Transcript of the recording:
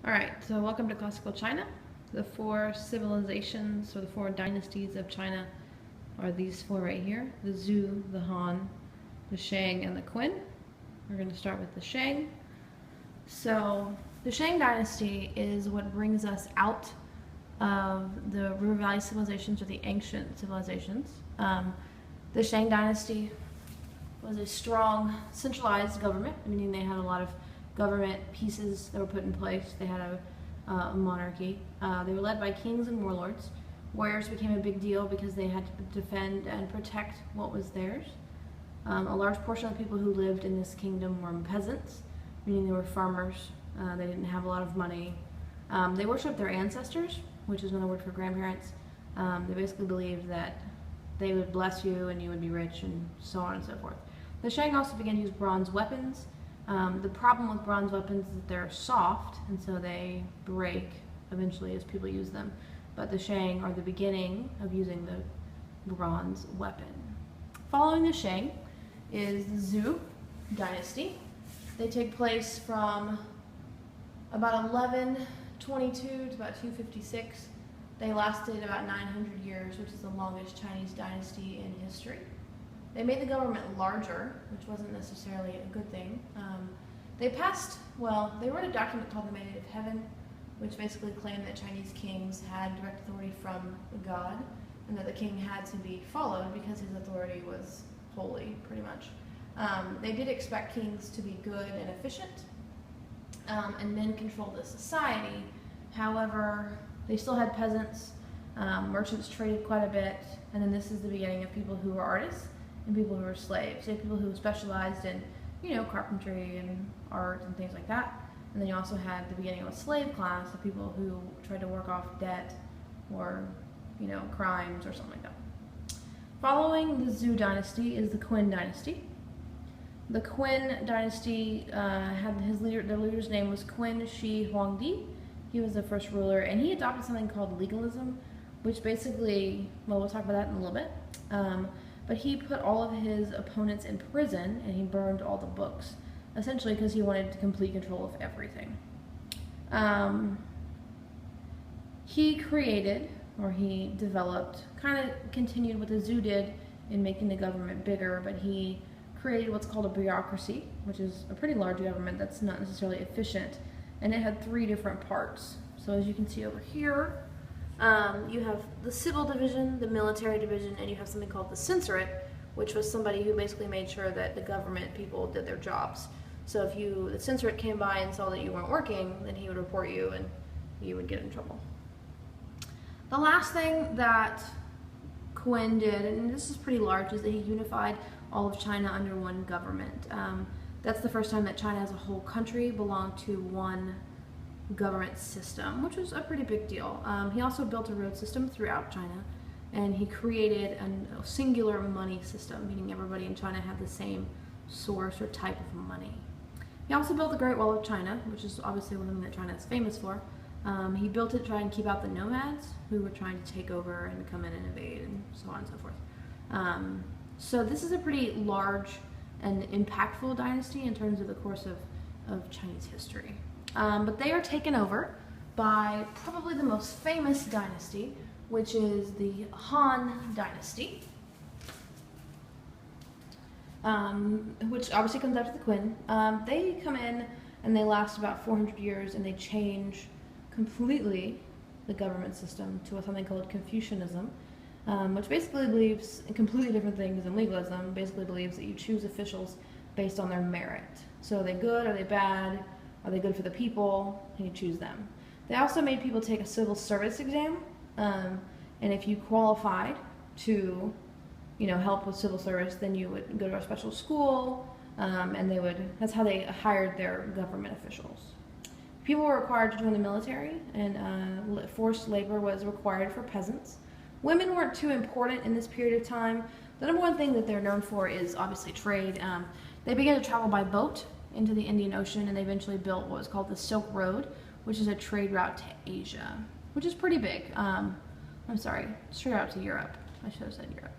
Alright, so welcome to Classical China. The four civilizations, or the four dynasties of China, are these four right here. The Zhou, the Han, the Shang, and the Qin. We're going to start with the Shang. So, the Shang dynasty is what brings us out of the River Valley civilizations, or the ancient civilizations. The Shang dynasty was a strong, centralized government, meaning they had a lot of government pieces that were put in place. They had a monarchy. They were led by kings and warlords. Warriors became a big deal because they had to defend and protect what was theirs. A large portion of the people who lived in this kingdom were peasants, meaning they were farmers. They didn't have a lot of money. They worshipped their ancestors, which is another word for grandparents. They basically believed that they would bless you and you would be rich, and so on and so forth. The Shang also began to use bronze weapons. The problem with bronze weapons is that they're soft, and so they break eventually as people use them. But the Shang are the beginning of using the bronze weapon. Following the Shang is the Zhou dynasty. They take place from about 1122 to about 256. They lasted about 900 years, which is the longest Chinese dynasty in history. They made the government larger, which wasn't necessarily a good thing. They wrote a document called the Mandate of Heaven, which basically claimed that Chinese kings had direct authority from God, and that the king had to be followed because his authority was holy, pretty much. They did expect kings to be good and efficient, and men controlled the society. However, they still had peasants, merchants traded quite a bit, and then this is the beginning of people who were artists and people who were slaves. You had people who specialized in, carpentry and art and things like that. And then you also had the beginning of a slave class of people who tried to work off debt or, crimes or something like that. Following the Zhou dynasty is the Qin dynasty. The Qin dynasty their leader's name was Qin Shi Huangdi. He was the first ruler, and he adopted something called legalism, which basically, we'll talk about that in a little bit. But he put all of his opponents in prison, and he burned all the books, essentially because he wanted complete control of everything. He developed, kind of continued what the Zhou did in making the government bigger, but he created what's called a bureaucracy, which is a pretty large government that's not necessarily efficient, and it had three different parts. So as you can see over here, you have the civil division, the military division, and you have something called the censorate, which was somebody who basically made sure that the government people did their jobs. So if the censorate came by and saw that you weren't working, then he would report you and you would get in trouble. The last thing that Qin did, and this is pretty large, is that he unified all of China under one government. That's the first time that China as a whole country belonged to one government system, which was a pretty big deal. He also built a road system throughout China, and he created a singular money system, meaning everybody in China had the same source or type of money. He also built the Great Wall of China, which is obviously one thing that China is famous for. He built it to try and keep out the nomads who were trying to take over and come in and invade, and so on and so forth. So this is a pretty large and impactful dynasty in terms of the course of Chinese history. But they are taken over by probably the most famous dynasty, which is the Han dynasty, which obviously comes after the Qin. They come in and they last about 400 years, and they change completely the government system to something called Confucianism, which basically believes in completely different things than legalism. Basically believes that you choose officials based on their merit. So are they good? Are they bad? Are they good for the people? And you choose them. They also made people take a civil service exam, and if you qualified to, help with civil service, then you would go to a special school, and that's how they hired their government officials. People were required to join the military, and forced labor was required for peasants. Women weren't too important in this period of time. The number one thing that they're known for is obviously trade. They began to travel by boat into the Indian Ocean, and they eventually built what was called the Silk Road, which is a trade route to Asia, which is pretty big. I'm sorry, straight out to Europe. I should have said Europe.